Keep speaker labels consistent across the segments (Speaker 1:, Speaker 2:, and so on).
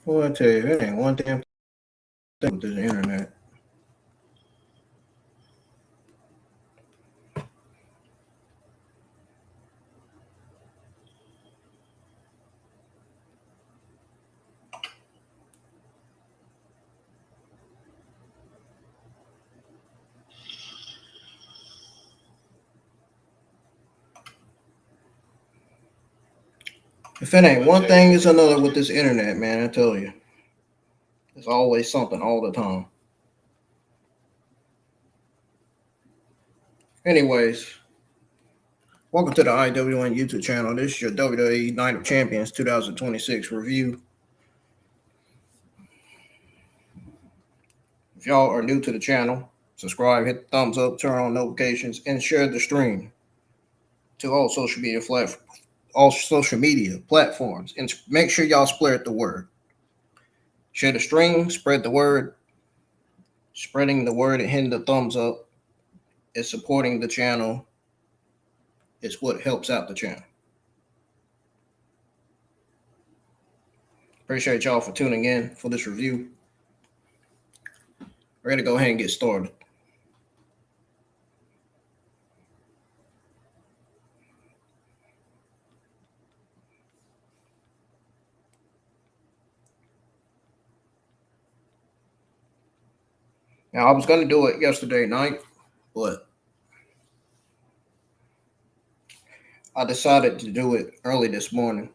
Speaker 1: Well, I tell you, it ain't one damn thing with this internet. If it ain't one thing, it's another with this internet, man. I tell you. There's always something all the time. Anyways, welcome to the IWN YouTube channel. This is your WWE Night of Champions 2026 review. If y'all are new to the channel, subscribe, hit the thumbs up, turn on notifications, and share the stream to all social media platforms. And make sure y'all spread the word. Share the stream, spread the word. Spreading the word and hitting the thumbs up is supporting the channel. It's what helps out the channel. Appreciate y'all for tuning in for this review. We're going to go ahead and get started. Now, I was going to do it yesterday night, but I decided to do it early this morning.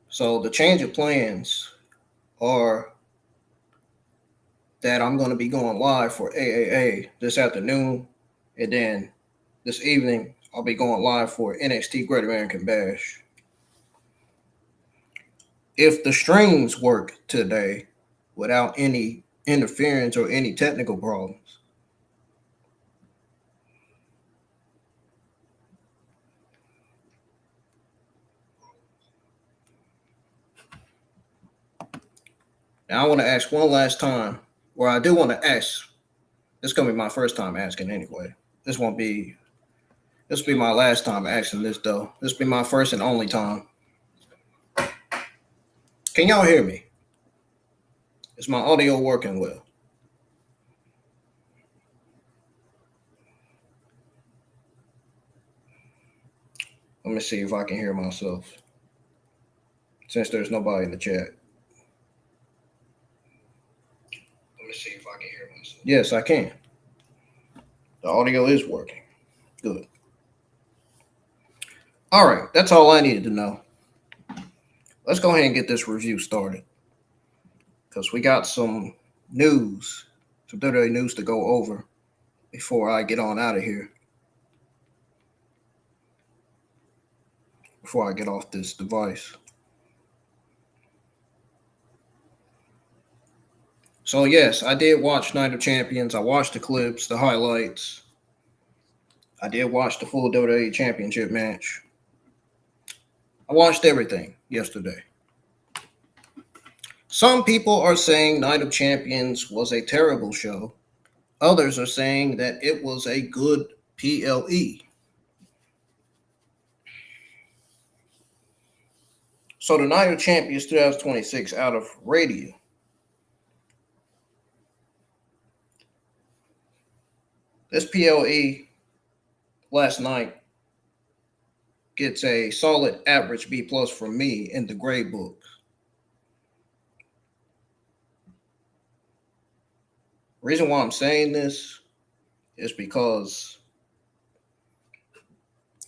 Speaker 1: So the change of plans are that I'm going to be going live for AAA this afternoon, and then this evening I'll be going live for NXT Great American Bash. If the streams work today without any interference or any technical problems, now I want to ask one last time, or I do want to ask. This is going to be my first time asking anyway. This will be my last time asking this, though. This will be my first and only time. Can y'all hear me? Is my audio working well? Let me see if I can hear myself, since there's nobody in the chat. Let me see if I can hear myself. Yes, I can. The audio is working. Good. All right, that's all I needed to know. Let's go ahead and get this review started, because we got some news, some WWE news to go over before I get on out of here, before I get off this device. So yes, I did watch Night of Champions. I watched the clips, the highlights. I did watch the full WWE Championship match. I watched everything yesterday. Some people are saying Night of Champions was a terrible show. Others are saying that it was a good PLE. So the Night of Champions 2026 out of radio. This PLE last night gets a solid average B+ from me in the grade book. Reason why I'm saying this is because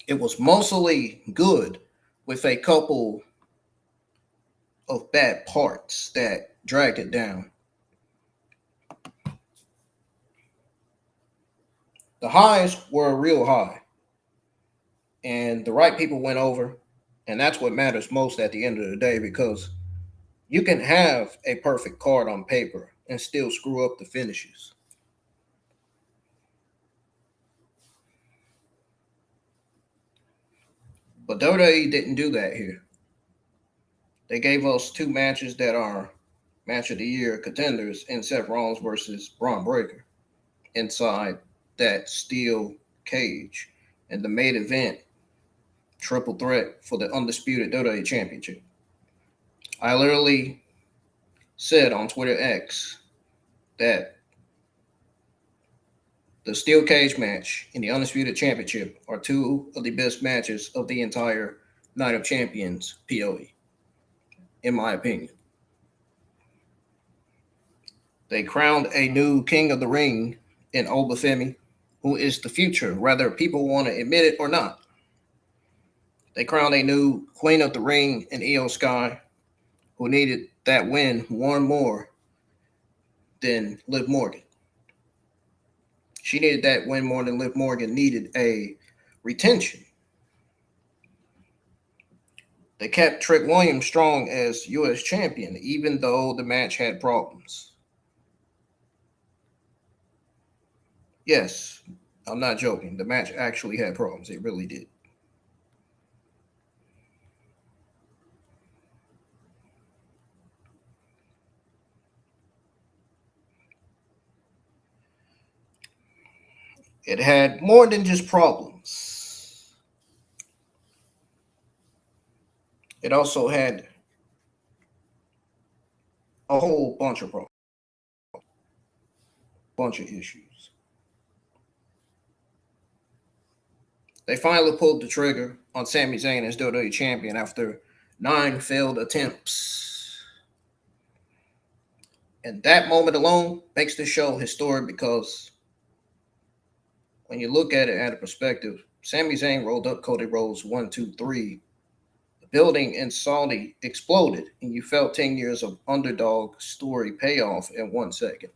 Speaker 1: it was mostly good with a couple of bad parts that dragged it down. The highs were real high, and the right people went over, and that's what matters most at the end of the day, because you can have a perfect card on paper and still screw up the finishes. But WWE didn't do that here. They gave us two matches that are match of the year contenders in Seth Rollins versus Bron Breakker inside that steel cage, and the main event triple threat for the Undisputed WWE Championship. I literally said on Twitter X that the steel cage match and the Undisputed Championship are two of the best matches of the entire Night of Champions PoE, in my opinion. They crowned a new King of the Ring in Obafemi, who is the future, whether people want to admit it or not. They crowned a new Queen of the Ring in Io Sky, who needed that win one more than Liv Morgan. She needed that win more than Liv Morgan needed a retention. They kept Trick Williams strong as U.S. champion, even though the match had problems. Yes, I'm not joking. The match actually had problems. It really did. It had more than just problems. It also had a whole bunch of problems, bunch of issues. They finally pulled the trigger on Sami Zayn as WWE Champion after 9 failed attempts. And that moment alone makes the show historic because when you look at it at a perspective, Sami Zayn rolled up Cody Rhodes 1, 2, 3. The building in Saudi exploded, and you felt 10 years of underdog story payoff in 1 second.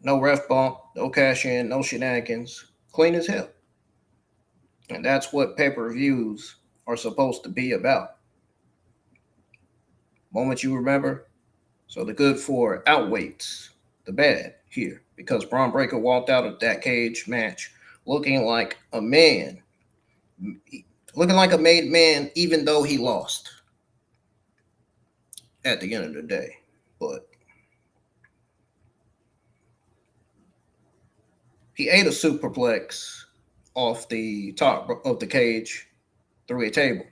Speaker 1: No ref bump, no cash in, no shenanigans. Clean as hell. And that's what pay-per-views are supposed to be about. Moment you remember. So the good for outweights the bad here because Bron Breakker walked out of that cage match looking like a man. Looking like a made man even though he lost at the end of the day. But he ate a superplex off the top of the cage through a table.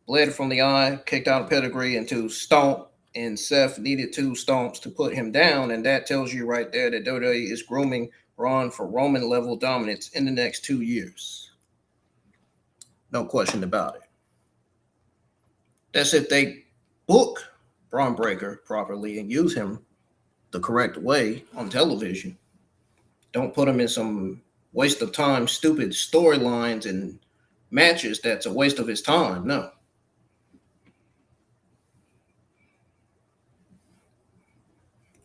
Speaker 1: Bled from the eye, kicked out a pedigree into stomp, and Seth needed 2 stomps to put him down, and that tells you right there that WWE is grooming Braun for Roman-level dominance in the next 2 years. No question about it. That's if they book Bron Breakker properly and use him the correct way on television. Don't put him in some waste of time, stupid storylines and matches that's a waste of his time. No.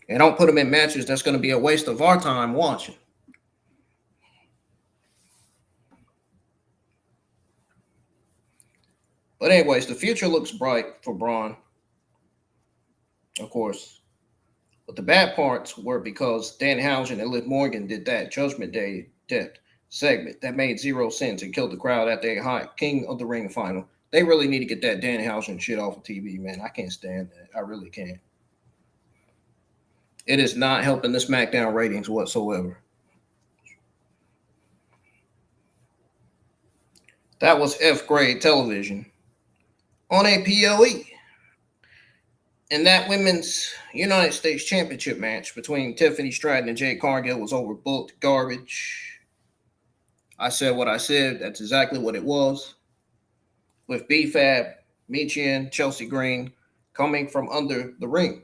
Speaker 1: And don't put him in matches that's going to be a waste of our time watching. But anyways, the future looks bright for Braun, of course. But the bad parts were because Danhausen and Liv Morgan did that Judgment Day depth segment that made 0 sense and killed the crowd at their high King of the Ring final. They really need to get that Danhausen shit off of TV, man. I can't stand that. I really can't. It is not helping the SmackDown ratings whatsoever. That was F-grade television on a PoE. And that women's United States Championship match between Tiffany Stratton and Jade Cargill was overbooked garbage. I said what I said. That's exactly what it was. With B-Fab, Michin, Chelsea Green coming from under the ring.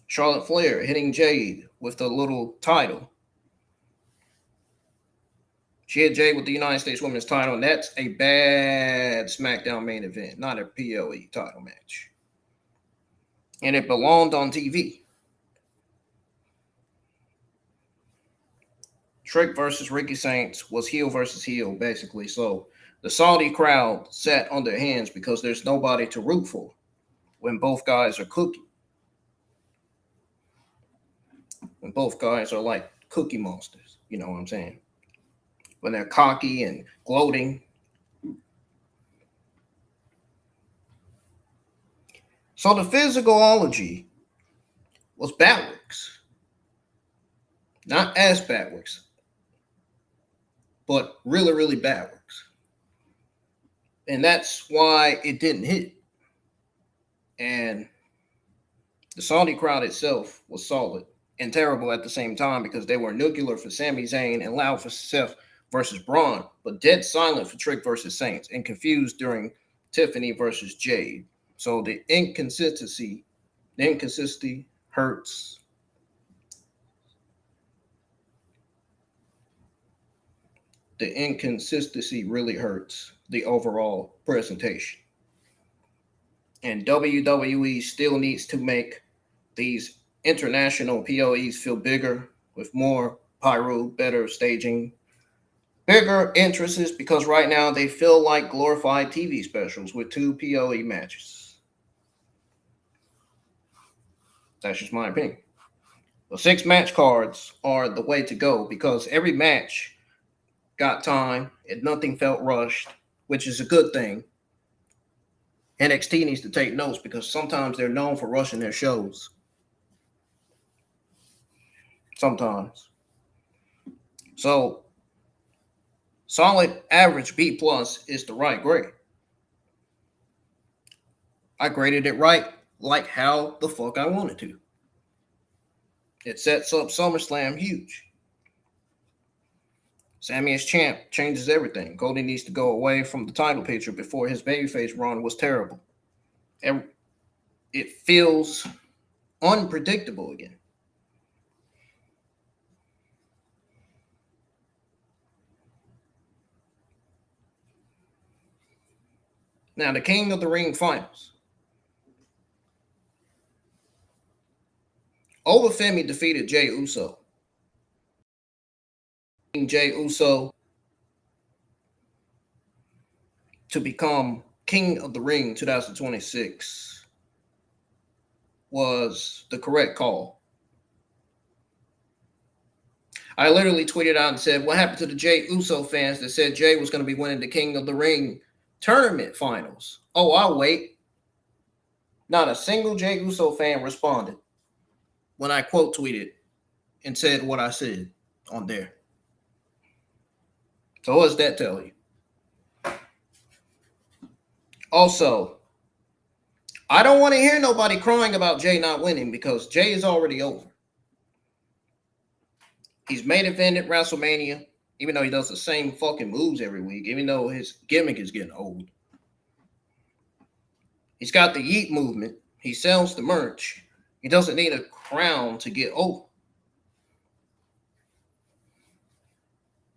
Speaker 1: Charlotte Flair hitting Jade with the little title. She hit Jade with the United States Women's title, and that's a bad SmackDown main event, not a PoE title match. And it belonged on TV. Trick versus Ricky Saints was heel versus heel, basically. So the Saudi crowd sat on their hands because there's nobody to root for when both guys are cookie. When both guys are like cookie monsters, you know what I'm saying? When they're cocky and gloating. So the physicalology was backwards. Not as backwards, but really, really backwards. And that's why it didn't hit. And the Saudi crowd itself was solid and terrible at the same time because they were nuclear for Sami Zayn and loud for Seth versus Braun, but dead silent for Trick versus Saints and confused during Tiffany versus Jade. So the inconsistency hurts. The inconsistency really hurts the overall presentation. And WWE still needs to make these international POEs feel bigger with more pyro, better staging, bigger entrances, because right now they feel like glorified TV specials with 2 POE matches. That's just my opinion. The 6 match cards are the way to go because every match got time and nothing felt rushed, which is a good thing. NXT needs to take notes because sometimes they're known for rushing their shows. Sometimes. So, solid average B plus is the right grade. I graded it right like how the fuck I wanted to. It sets up SummerSlam huge. Sami as champ changes everything. Cody needs to go away from the title picture before his babyface run was terrible. And it feels unpredictable again. Now, the King of the Ring finals. Obafemi defeated Jey Uso. Jey Uso to become King of the Ring 2026 was the correct call. I literally tweeted out and said, what happened to the Jey Uso fans that said Jey was going to be winning the King of the Ring tournament finals? Oh, I'll wait. Not a single Jey Uso fan responded when I quote tweeted and said what I said on there. So what does that tell you? Also, I don't want to hear nobody crying about Jey not winning because Jey is already over. He's main evented WrestleMania, even though he does the same fucking moves every week, even though his gimmick is getting old. He's got the yeet movement. He sells the merch. He doesn't need a crown to get over.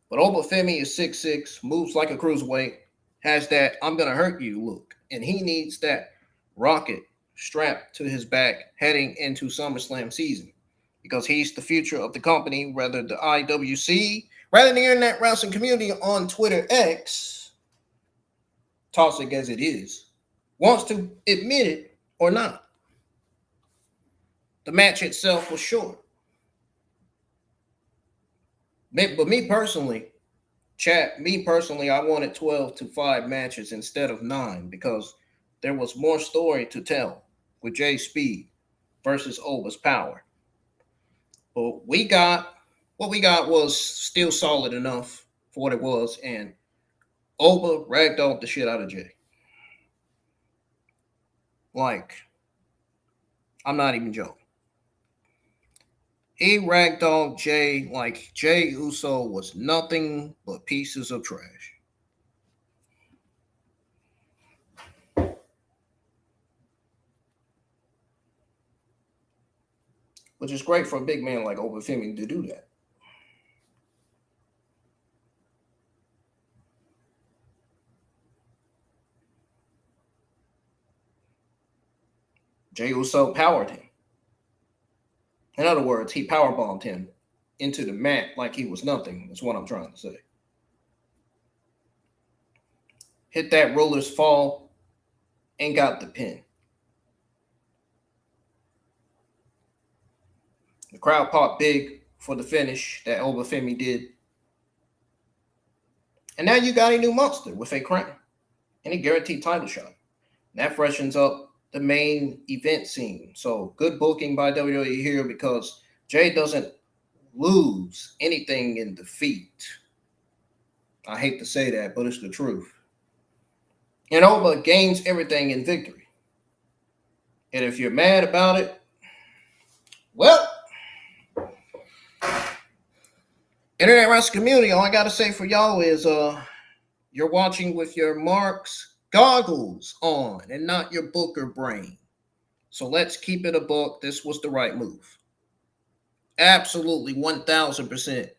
Speaker 1: But Obafemi is 6'6", moves like a cruiserweight, has that I'm going to hurt you look. And he needs that rocket strapped to his back heading into SummerSlam season because he's the future of the company, rather the IWC, rather the internet wrestling community on Twitter X, toxic as it is, wants to admit it or not. The match itself was short. But me personally, I wanted 12-5 matches instead of 9 because there was more story to tell with Jay's speed versus Oba's power. But what we got was still solid enough for what it was, and Oba ragdolled the shit out of Jay. Like, I'm not even joking. He ragdolled Jay like Jey Uso was nothing but pieces of trash. Which is great for a big man like Obafemi to do that. Jey Uso powered him. In other words, he powerbombed him into the mat like he was nothing. That's what I'm trying to say. Hit that ruler's fall and got the pin. The crowd popped big for the finish that Obafemi did. And now you got a new monster with a crown and a guaranteed title shot. And that freshens up the main event scene. So good booking by WWE here because Jay doesn't lose anything in defeat. I hate to say that, but it's the truth. And Oba gains everything in victory. And if you're mad about it, well, internet wrestling community, all I gotta say for y'all is you're watching with your Marks goggles on and not your Booker brain. So let's keep it a buck. This was the right move. Absolutely 1000%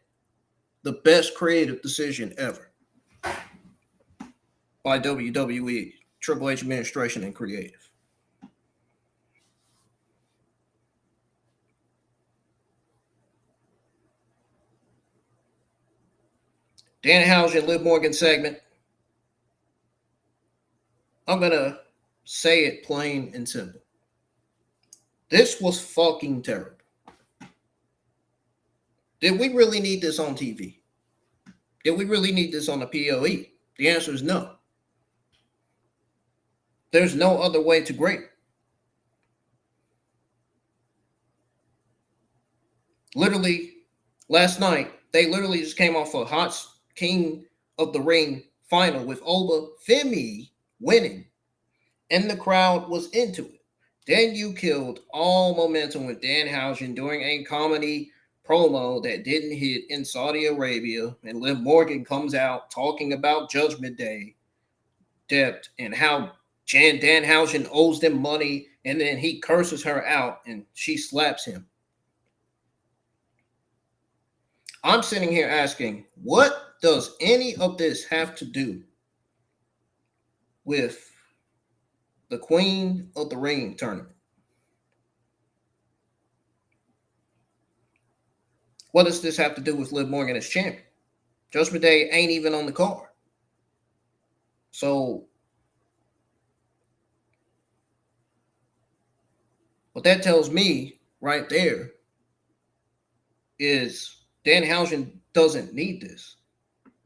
Speaker 1: the best creative decision ever by WWE, Triple H administration, and creative. Danhausen, Liv Morgan segment. I'm going to say it plain and simple. This was fucking terrible. Did we really need this on TV? Did we really need this on the POE? The answer is no. There's no other way to grade it. Literally, last night, they literally just came off a hot King of the Ring final with Oba Femi winning, and the crowd was into it. Then you killed all momentum with Danhausen doing a comedy promo that didn't hit in Saudi Arabia, and Liv Morgan comes out talking about Judgment Day debt and how Danhausen owes them money, and then he curses her out and she slaps him. I'm sitting here asking, what does any of this have to do with the Queen of the Ring tournament? What does this have to do with Liv Morgan as champion? Judgment Day ain't even on the card. So, what that tells me right there is Danhausen doesn't need this.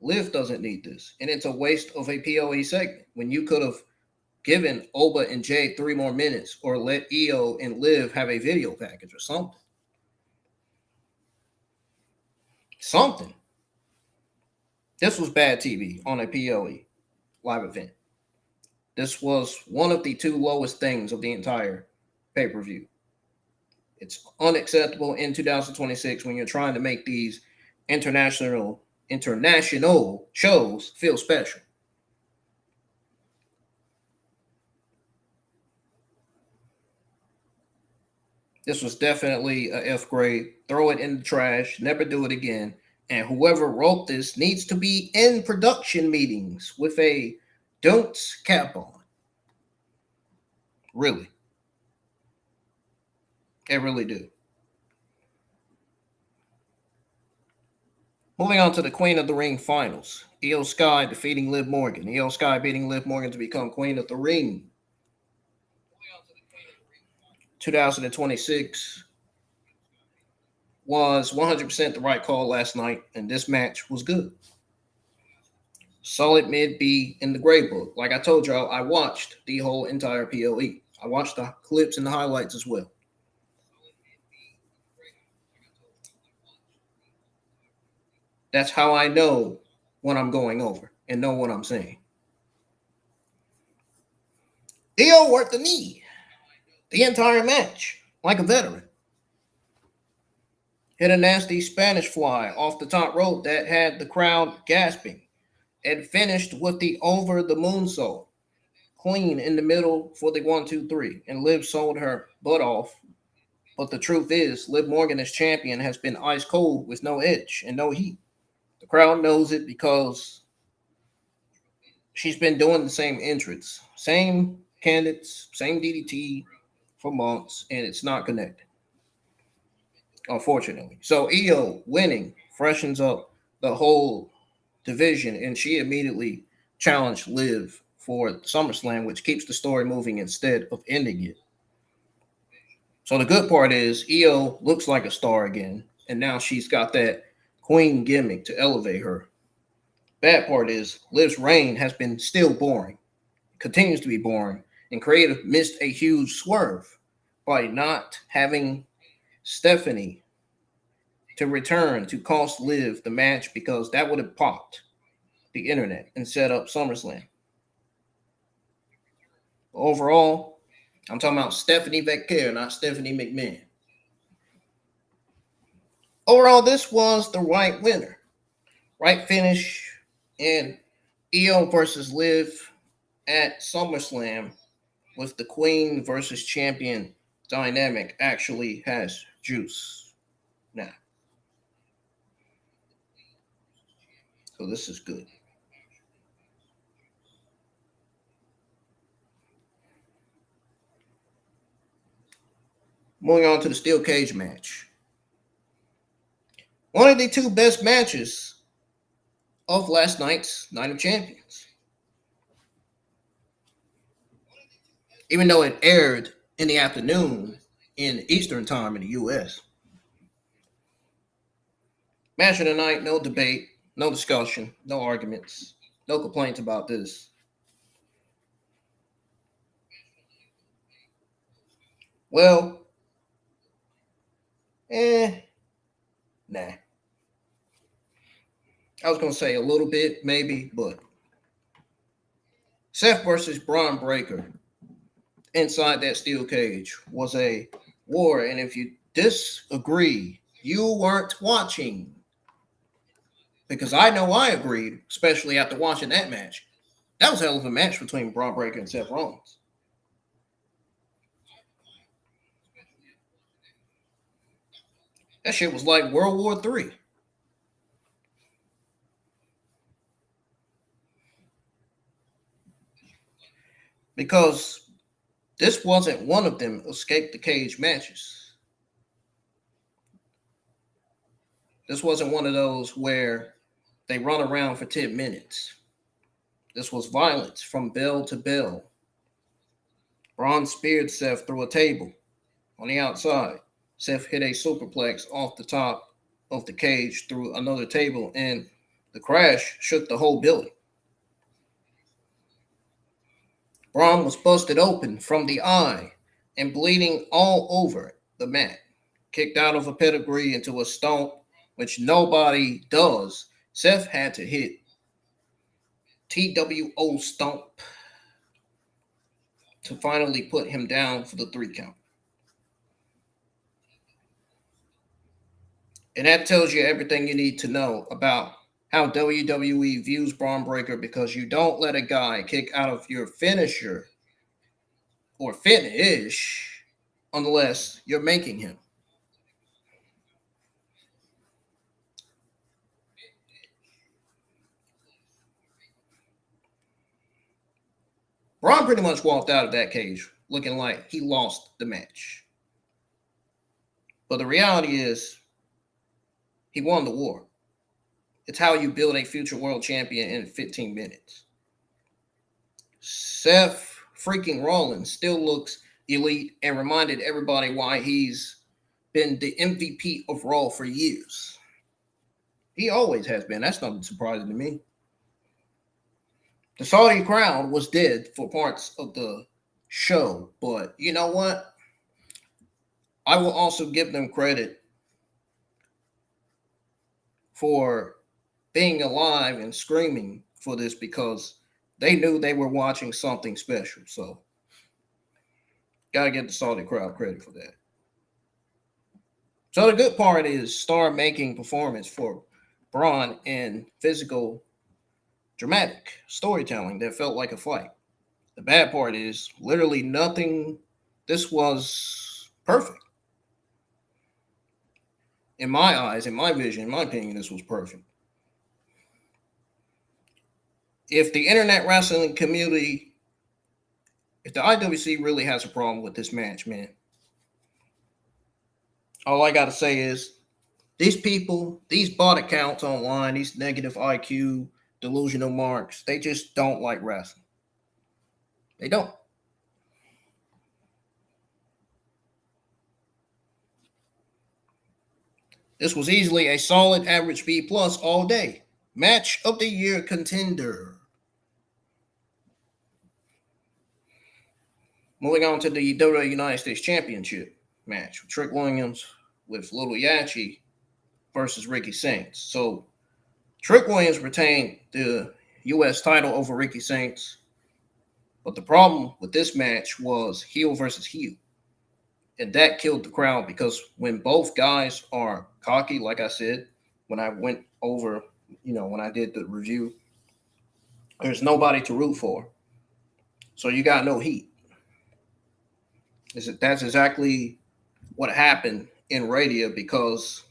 Speaker 1: Liv doesn't need this. And it's a waste of a POE segment when you could have given Oba and Jay 3 more minutes or let Io and Liv have a video package or something. Something. This was bad TV on a POE live event. This was one of the 2 lowest things of the entire pay-per-view. It's unacceptable in 2026 when you're trying to make these international shows feel special. This was definitely a F grade. Throw it in the trash. Never do it again. And whoever wrote this needs to be in production meetings with a dunce cap on. Really. They really do. Moving on to the Queen of the Ring finals. Io Sky defeating Liv Morgan. Io Sky beating Liv Morgan to become Queen of the Ring. 2026 was 100% the right call last night, and this match was good. Solid mid B in the grade book. Like I told y'all, I watched the whole entire POE. I watched the clips and the highlights as well. That's how I know what I'm going over and know what I'm saying. Io worked the knee the entire match like a veteran. Hit a nasty Spanish fly off the top rope that had the crowd gasping, and finished with the over the moonsault. Clean in the middle for the 1-2-3, and Liv sold her butt off. But the truth is, Liv Morgan as champion has been ice cold with no edge and no heat. The crowd knows it because she's been doing the same entrance, same candidates, same DDT for months, and it's not connected, unfortunately. So Io winning freshens up the whole division, and she immediately challenged Liv for SummerSlam, which keeps the story moving instead of ending it. So the good part is Io looks like a star again, and now she's got that queen gimmick to elevate her. Bad part is Liv's reign has been still boring, continues to be boring, and creative missed a huge swerve by not having Stephanie to return to cost Liv the match, because that would have popped the internet and set up SummerSlam. Overall, I'm talking about Stephanie Becker, not Stephanie McMahon. Overall, this was the right winner. Right finish, and Io versus Liv at SummerSlam with the Queen versus Champion dynamic actually has juice now. So this is good. Moving on to the steel cage match. One of the two best matches of last night's Night of Champions. Even though it aired in the afternoon in Eastern time in the US. Match of the night, no debate, no discussion, no arguments, no complaints about this. Well, nah. I was going to say a little bit, maybe, but Seth versus Bron Breakker inside that steel cage was a war. And if you disagree, you weren't watching. Because I know I agreed, especially after watching that match. That was a hell of a match between Bron Breakker and Seth Rollins. That shit was like World War III. Because this wasn't one of them escape the cage matches. This wasn't one of those where they run around for 10 minutes. This was violence from bell to bell. Braun speared Seth through a table on the outside. Seth hit a superplex off the top of the cage through another table, and the crash shook the whole building. Braun was busted open from the eye and bleeding all over the mat. Kicked out of a pedigree into a stomp, which nobody does. Seth had to hit TWO stomp to finally put him down for the 3 count. And that tells you everything you need to know about how WWE views Bron Breakker, because you don't let a guy kick out of your finisher or finish unless you're making him. Braun pretty much walked out of that cage looking like he lost the match. But the reality is, he won the war. It's how you build a future world champion in 15 minutes. Seth freaking Rollins still looks elite and reminded everybody why he's been the MVP of Raw for years. He always has been. That's nothing surprising to me. The Saudi crowd was dead for parts of the show, but you know what? I will also give them credit for being alive and screaming for this, because they knew they were watching something special. So, gotta give the Saudi crowd credit for that. So the good part is star-making performance for Braun and physical, dramatic storytelling that felt like a fight. The bad part is literally nothing. This was perfect. In my eyes, in my vision, in my opinion, this was perfect. If the internet wrestling community, if the IWC really has a problem with this match, man, all I got to say is these people, these bot accounts online, these negative IQ, delusional marks, they just don't like wrestling. They don't. This was easily a solid average B plus all day. Match of the year contender. Moving on to the WWE United States Championship match. Trick Williams with Little Yachi versus Ricky Saints. So Trick Williams retained the U.S. title over Ricky Saints. But the problem with this match was heel versus heel. And that killed the crowd because when both guys are cocky, like I said, when I went over, when I did the review, there's nobody to root for. So you got no heat. That's exactly what happened in Riyadh because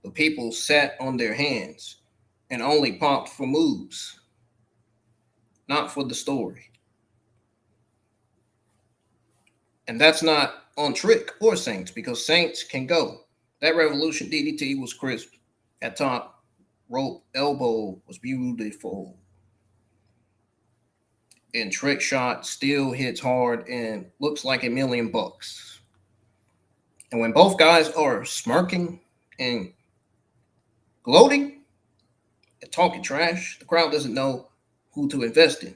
Speaker 1: the people sat on their hands and only popped for moves, not for the story. And that's not on Trick or Saints because Saints can go. That Revolution DDT was crisp at top. Rope elbow was beautiful. And Trick shot still hits hard and looks like $1 million. And when both guys are smirking and gloating and talking trash, the crowd doesn't know who to invest in.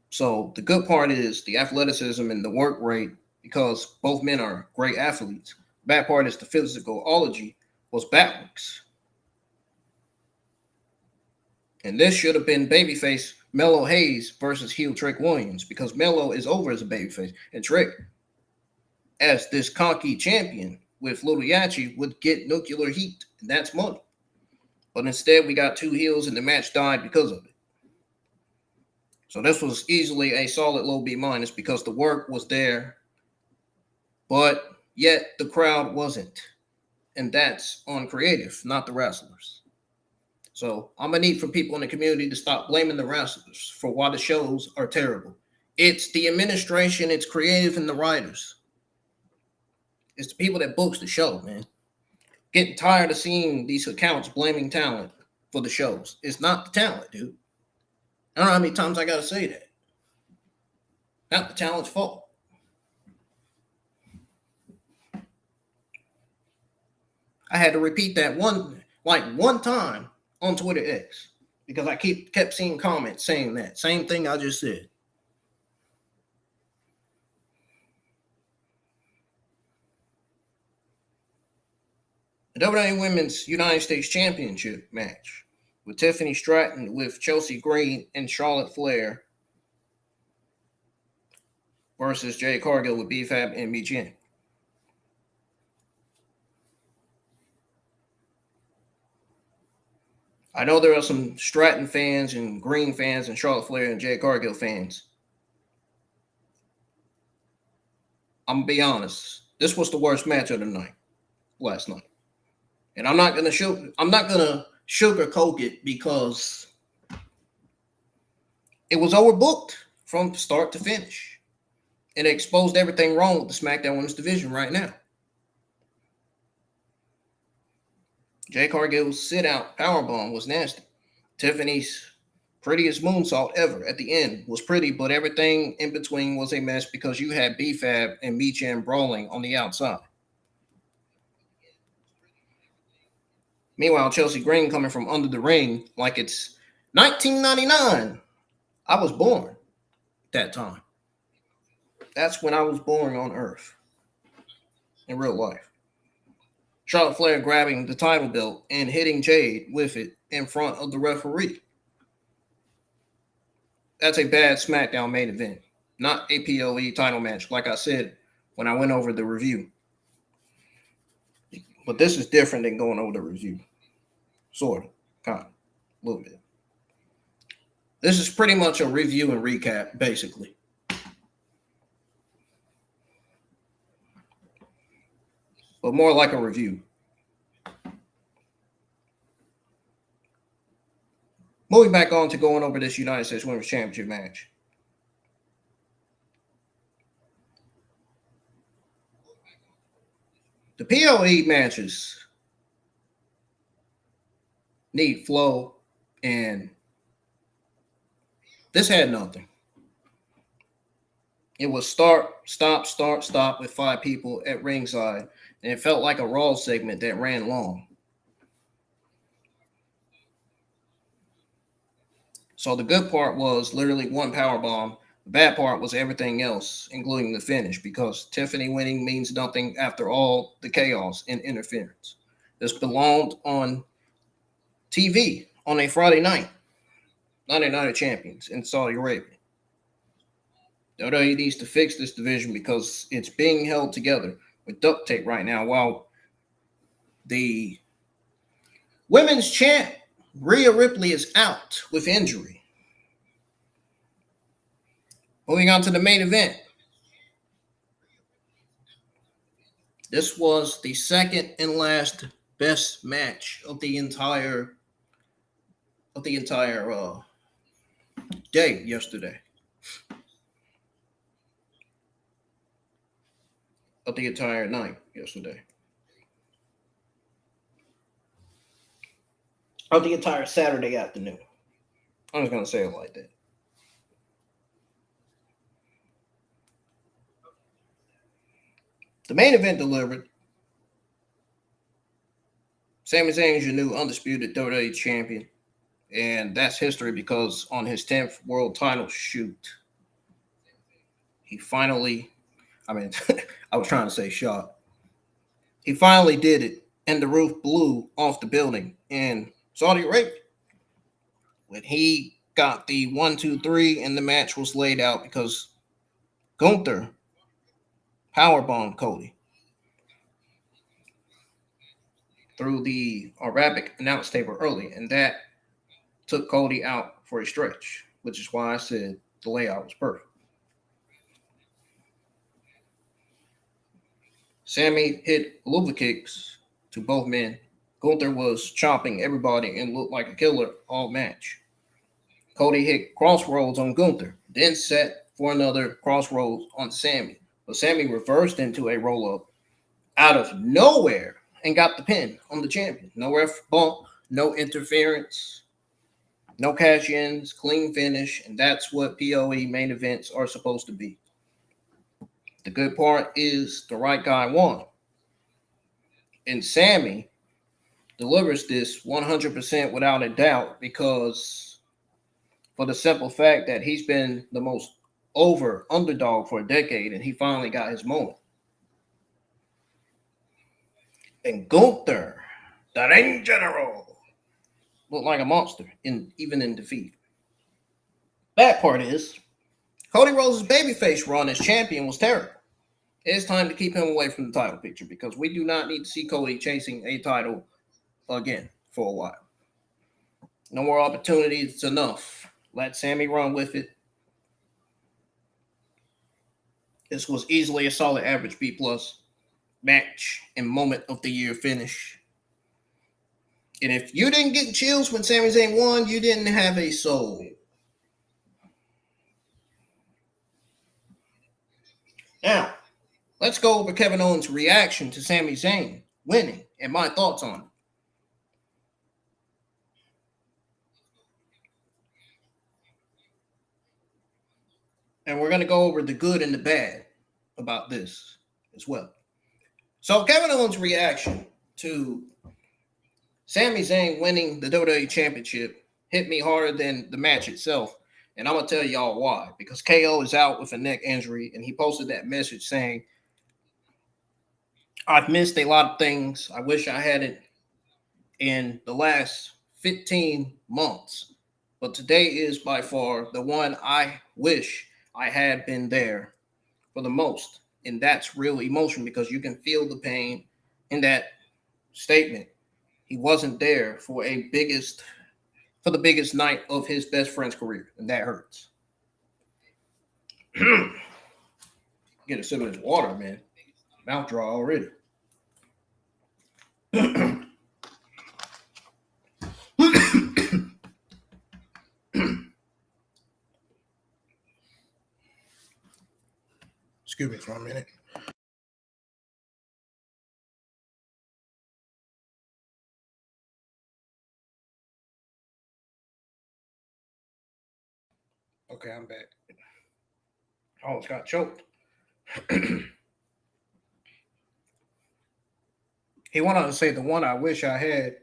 Speaker 1: So the good part is the athleticism and the work rate because both men are great athletes. The bad part is the physicalology was backwards. And this should have been babyface Melo Hayes versus heel Trick Williams because Melo is over as a babyface. And Trick, as this cocky champion with Little Yachi, would get nuclear heat. And that's money. But instead, we got two heels and the match died because of it. So this was easily a solid low B- because the work was there, but yet the crowd wasn't. And that's on creative, not the wrestlers. So I'm going to need for people in the community to stop blaming the wrestlers for why the shows are terrible. It's the administration, it's creative, and the writers. It's the people that books the show, man. Getting tired of seeing these accounts blaming talent for the shows. It's not the talent, dude. I don't know how many times I got to say that. Not the talent's fault. I had to repeat that one time on Twitter X because I kept seeing comments saying that same thing I just said. The WWE Women's United States Championship match with Tiffany Stratton with Chelsea Green and Charlotte Flair versus Jade Cargill with BFAB and MOTN. I know there are some Stratton fans and Green fans and Charlotte Flair and Jade Cargill fans. I'm going to be honest. This was the worst match of the night last night. And I'm not going to sugarcoat it because it was overbooked from start to finish. And it exposed everything wrong with the SmackDown Women's division right now. Jade Cargill's sit-out powerbomb was nasty. Tiffany's prettiest moonsault ever at the end was pretty, but everything in between was a mess because you had BFAB and MOTN brawling on the outside. Meanwhile, Chelsea Green coming from under the ring like it's 1999. I was born that time. That's when I was born on Earth in real life. Charlotte Flair grabbing the title belt and hitting Jade with it in front of the referee. That's a bad SmackDown main event, not a PLE title match, like I said when I went over the review. But this is different than going over the review. Sort of, kind of, a little bit. This is pretty much a review and recap, basically. But more like a review. Moving back on to going over this United States Women's Championship match. The PLE matches need flow, and this had nothing. It was start, stop with 5 people at ringside, and it felt like a Raw segment that ran long. So the good part was literally one powerbomb. The bad part was everything else, including the finish, because Tiffany winning means nothing after all the chaos and interference. This belonged on TV on a Friday night. Night of Champions in Saudi Arabia. WWE needs to fix this division because it's being held together with duct tape right now. While the women's champ, Rhea Ripley, is out with injury. Moving on to the main event. This was the second and last best match of the entire day yesterday. Of the entire night yesterday. Of the entire Saturday afternoon. I was going to say it like that. The main event delivered. Sami Zayn is your new undisputed WWE champion. And that's history because on his 10th world title shoot, he finally, I was trying to say shot. He finally did it, and the roof blew off the building in Saudi Arabia. When he got the 1, 2, 3, and the match was laid out because Gunther powerbombed Cody through the Arabic announce table early, and that took Cody out for a stretch, which is why I said the layout was perfect. Sami hit luva kicks to both men. Gunther was chopping everybody and looked like a killer all match. Cody hit CrossRhodes on Gunther, then set for another CrossRhodes on Sami. But Sami reversed into a roll-up out of nowhere and got the pin on the champion. No ref bump, no interference, no cash-ins, clean finish, and that's what PoE main events are supposed to be. The good part is the right guy won. And Sami delivers this 100% without a doubt because for the simple fact that he's been the most over underdog for a decade and he finally got his moment. And Gunther, the ring general, looked like a monster, even in defeat. Bad part is, Cody Rhodes' babyface run as champion was terrible. It's time to keep him away from the title picture because we do not need to see Cody chasing a title again for a while. No more opportunities. It's enough. Let Sami run with it. This was easily a solid average B+ match and moment of the year finish. And if you didn't get chills when Sami Zayn won, you didn't have a soul. Now, let's go over Kevin Owens' reaction to Sami Zayn winning and my thoughts on it. And we're going to go over the good and the bad about this as well. So Kevin Owens' reaction to Sami Zayn winning the WWE Championship hit me harder than the match itself. And I'm going to tell y'all why. Because KO is out with a neck injury, and he posted that message saying, I've missed a lot of things. I wish I had it in the last 15 months. But today is by far the one I wish I had been there for the most. And that's real emotion because you can feel the pain in that statement. He wasn't there for the biggest night of his best friend's career, and that hurts. Get a sip of this water, man. Mouth dry already. Excuse me for a minute. Okay, I'm back. I almost got choked. He went on to say the one I wish I had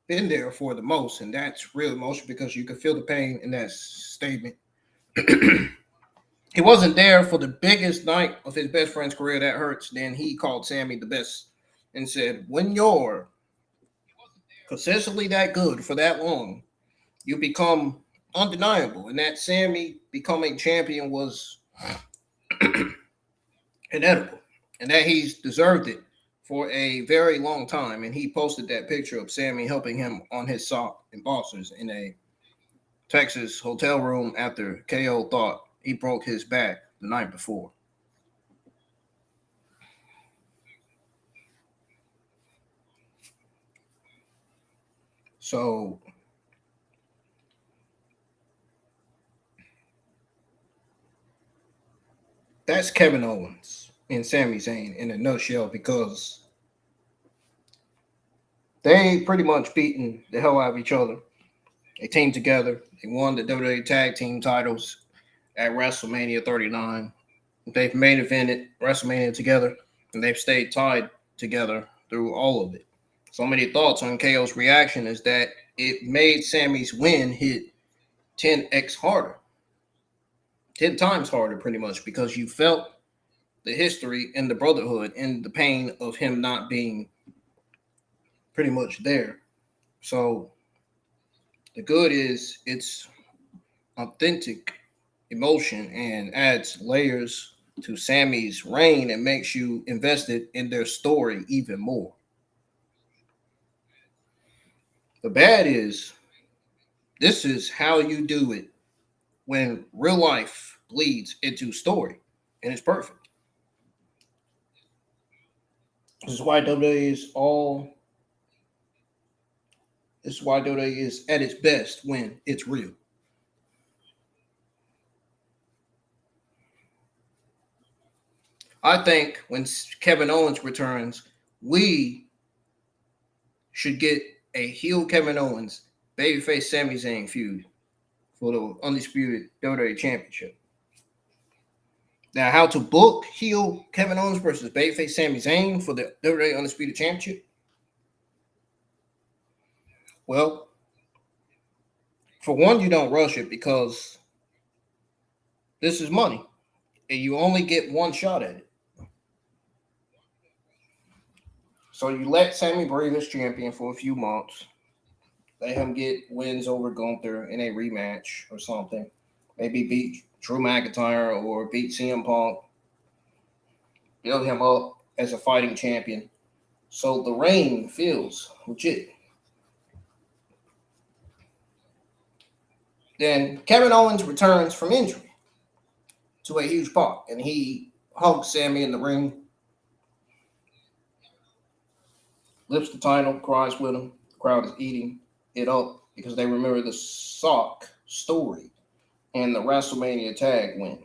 Speaker 1: been there for the most, and that's real emotion because you can feel the pain in that statement. He wasn't there for the biggest night of his best friend's career. That hurts. Then he called Sami the best and said, when you're consistently that good for that long, you become undeniable. And that Sami becoming champion was inedible, and that he's deserved it for a very long time. And he posted that picture of Sami helping him on his sock and boxers in a Texas hotel room after KO thought he broke his back the night before. So that's Kevin Owens and Sami Zayn in a nutshell, because they pretty much beaten the hell out of each other. They teamed together. They won the WWE Tag Team titles at WrestleMania 39. They've main evented WrestleMania together, and they've stayed tied together through all of it. So many thoughts on KO's reaction is that it made Sami's win hit 10x harder, 10 times harder, pretty much, because you felt the history and the brotherhood and the pain of him not being pretty much there. So the good is it's authentic emotion and adds layers to Sami's reign and makes you invested in their story even more. The bad is this is how you do it when real life bleeds into story, and it's perfect. This is why WWE is all. This is why WWE is at its best when it's real. I think when Kevin Owens returns, we should get a heel Kevin Owens, babyface Sami Zayn feud for the Undisputed WWE Championship. Now, how to book heel Kevin Owens versus babyface Sami Zayn for the WWE Undisputed Championship? Well, for one, you don't rush it because this is money, and you only get one shot at it. So you let Sami breathe as champion for a few months. Let him get wins over Gunther in a rematch or something. Maybe beat Drew McIntyre or beat CM Punk. Build him up as a fighting champion. So the reign feels legit. Then Kevin Owens returns from injury to a huge pop, and he hugs Sami in the ring, lifts the title, cries with him. The crowd is eating it up because they remember the sock story and the WrestleMania tag win.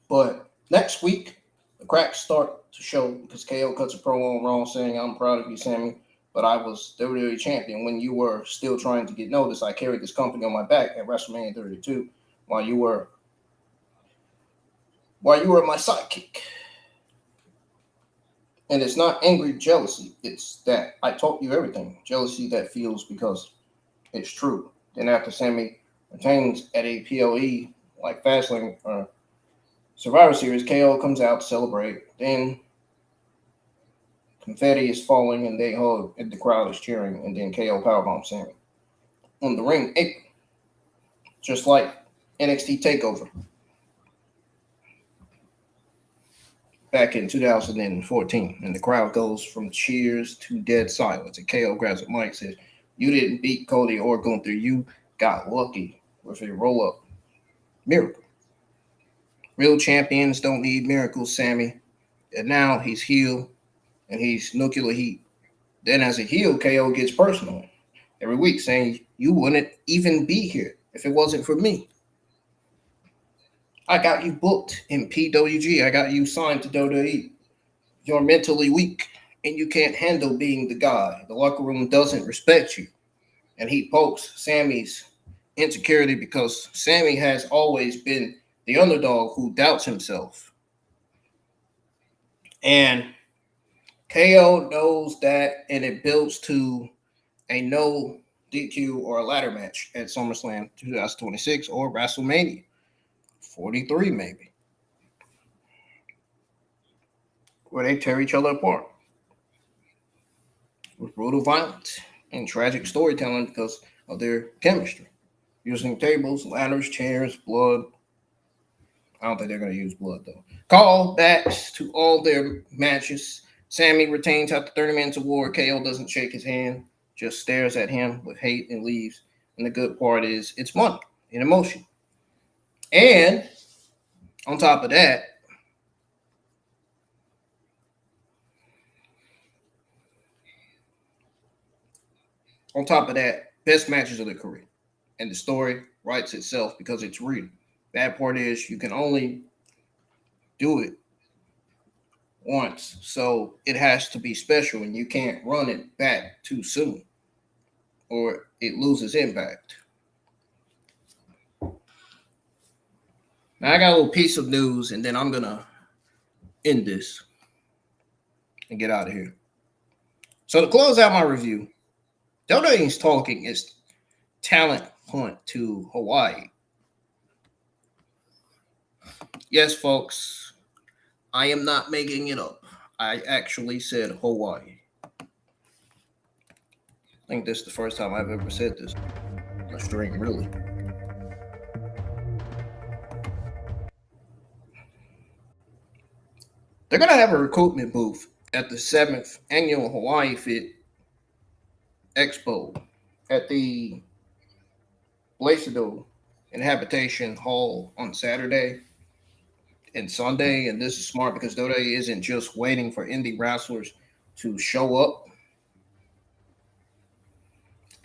Speaker 1: But next week, the cracks start to show because KO cuts a promo on Raw saying, "I'm proud of you, Sami, but I was WWE champion when you were still trying to get noticed. I carried this company on my back at WrestleMania 32 while you were my sidekick." And it's not angry jealousy. It's that I taught you everything. Jealousy that feels because it's true. Then after Sami retains at a PLE like Fastlane or Survivor Series, KO comes out to celebrate. Then confetti is falling and they hug and the crowd is cheering. And then KO powerbombs Sami on the ring apron. Just like NXT TakeOver back in 2014. And the crowd goes from cheers to dead silence. And KO grabs a mic and says, "You didn't beat Cody or Gunther. You got lucky with a roll-up miracle. Real champions don't need miracles, Sami." And now he's heel and he's nuclear heat. Then as a heel, KO gets personal every week saying, "You wouldn't even be here if it wasn't for me. I got you booked in PWG. I got you signed to WWE. You're mentally weak and you can't handle being the guy. The locker room doesn't respect you." And he pokes Sami's insecurity because Sami has always been the underdog who doubts himself. And KO knows that, and it builds to a no DQ or a ladder match at SummerSlam 2026 or WrestleMania 43 maybe, where they tear each other apart with brutal violence and tragic storytelling because of their chemistry. using tables, ladders, chairs, blood. I don't think they're going to use blood, though. Callbacks to all their matches. Sami retains after 30 minutes of war. KO doesn't shake his hand, just stares at him with hate and leaves. And the good part is it's money and emotion. And on top of that, best matches of the career. And the story writes itself because it's real. Bad part is you can only do it once, so it has to be special, and you can't run it back too soon or it loses impact. Now I got a little piece of news, and then I'm gonna end this and get out of here. So to close out my review, WWE's talking is talent hunt to Hawaii. Yes, folks, I am not making it up. I actually said Hawaii. I think this is the first time I've ever said this on a stream, really. They're going to have a recruitment booth at the 7th annual Hawaii Fit Expo at the Blasido Inhabitation Hall on Saturday and Sunday. And this is smart because WWE isn't just waiting for indie wrestlers to show up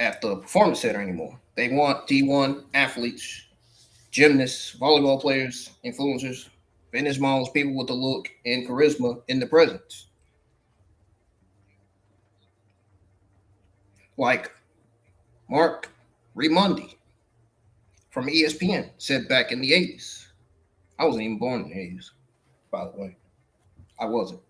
Speaker 1: at the performance center anymore. They want D1 athletes, gymnasts, volleyball players, influencers, fitness models, people with the look and charisma in the presence. Like Mark Raimondi from ESPN said back in the 80s. I wasn't even born in the 80s, by the way. I wasn't.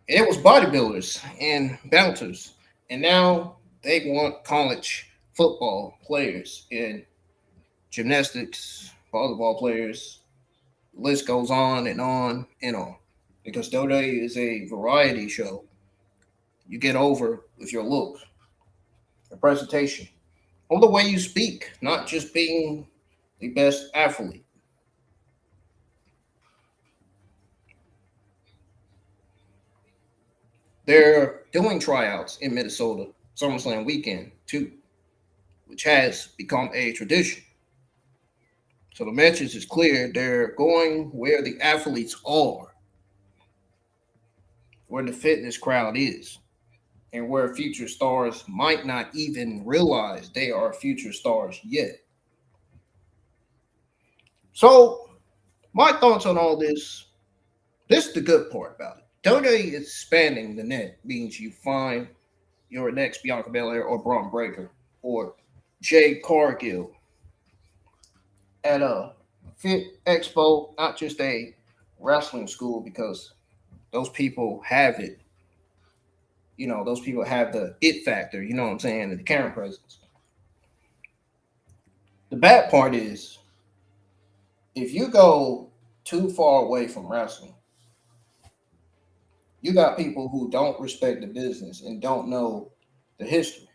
Speaker 1: And it was bodybuilders and bouncers. And now they want college football players and gymnastics, volleyball players. The list goes on and on and on. Because WWE is a variety show. You get over with your look, your presentation, or the way you speak, not just being the best athlete. They're doing tryouts in Minnesota, SummerSlam weekend too, which has become a tradition. So the message is clear. They're going where the athletes are, where the fitness crowd is, and where future stars might not even realize they are future stars yet. So my thoughts on all this is the good part about it. WWE is expanding the net means you find your next Bianca Belair or Bron Breakker or Jade Cargill at a Fit Expo, not just a wrestling school, because those people have it. You know, those people have the it factor, you know what I'm saying, the camera presence. The bad part is if you go too far away from wrestling, you got people who don't respect the business and don't know the history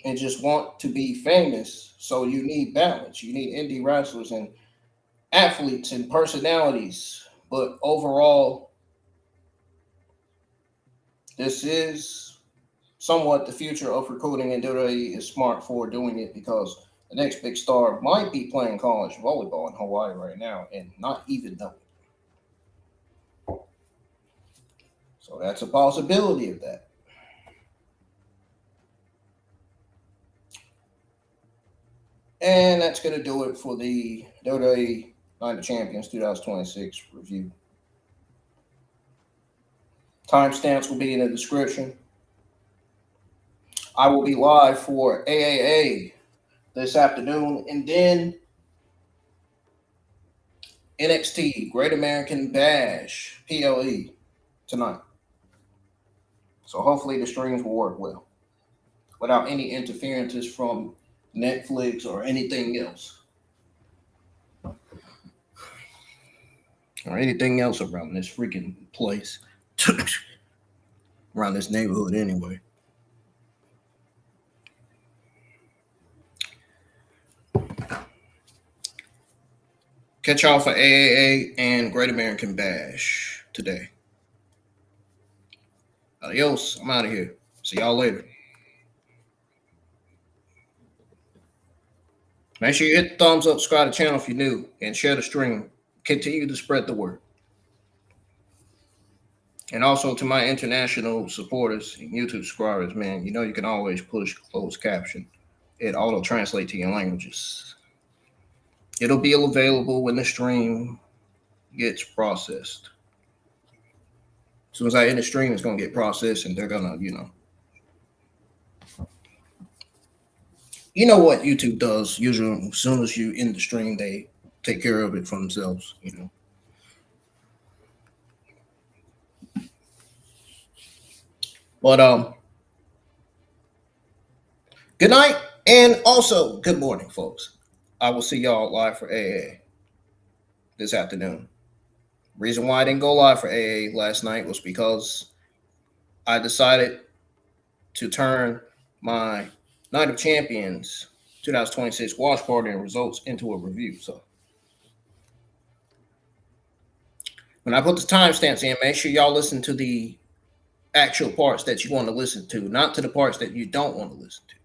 Speaker 1: and just want to be famous. So you need balance. You need indie wrestlers and athletes and personalities. But overall, this is somewhat the future of recruiting, and WWE is smart for doing it because the next big star might be playing college volleyball in Hawaii right now and not even know it. So that's a possibility of that. And that's going to do it for the WWE Night of Champions 2026 review. Timestamps will be in the description. I will be live for AAA this afternoon, and then NXT Great American Bash PLE tonight. So hopefully the streams will work well without any interferences from Netflix or anything else. Or anything else around this freaking place. Around this neighborhood anyway. Catch y'all for AAA and Great American Bash today. Adios. I'm out of here. See y'all later. Make sure you hit the thumbs up, subscribe to the channel if you're new, and share the stream. Continue to spread the word. And also to my international supporters and YouTube subscribers, man, you know you can always push closed caption. It auto-translate to your languages. It'll be available when the stream gets processed. As soon as I end the stream, it's going to get processed, and they're going to, you know what YouTube does. Usually, as soon as you end the stream, they take care of it for themselves, But good night, and also good morning, folks. I will see y'all live for AA this afternoon. Reason why I didn't go live for AA last night was because I decided to turn my Night of Champions 2026 watch party and results into a review. So when I put the timestamps in, make sure y'all listen to the actual parts that you want to listen to, not to the parts that you don't want to listen to.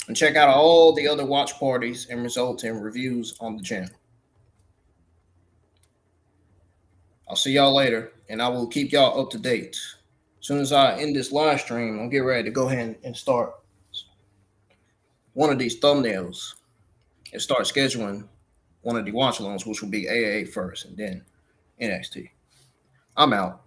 Speaker 1: And check out all the other watch parties and results and reviews on the channel. I'll see y'all later, and I will keep y'all up to date. As soon as I end this live stream, I'll get ready to go ahead and start one of these thumbnails and start scheduling one of the watch alongs, which will be AA first and then NXT. I'm out.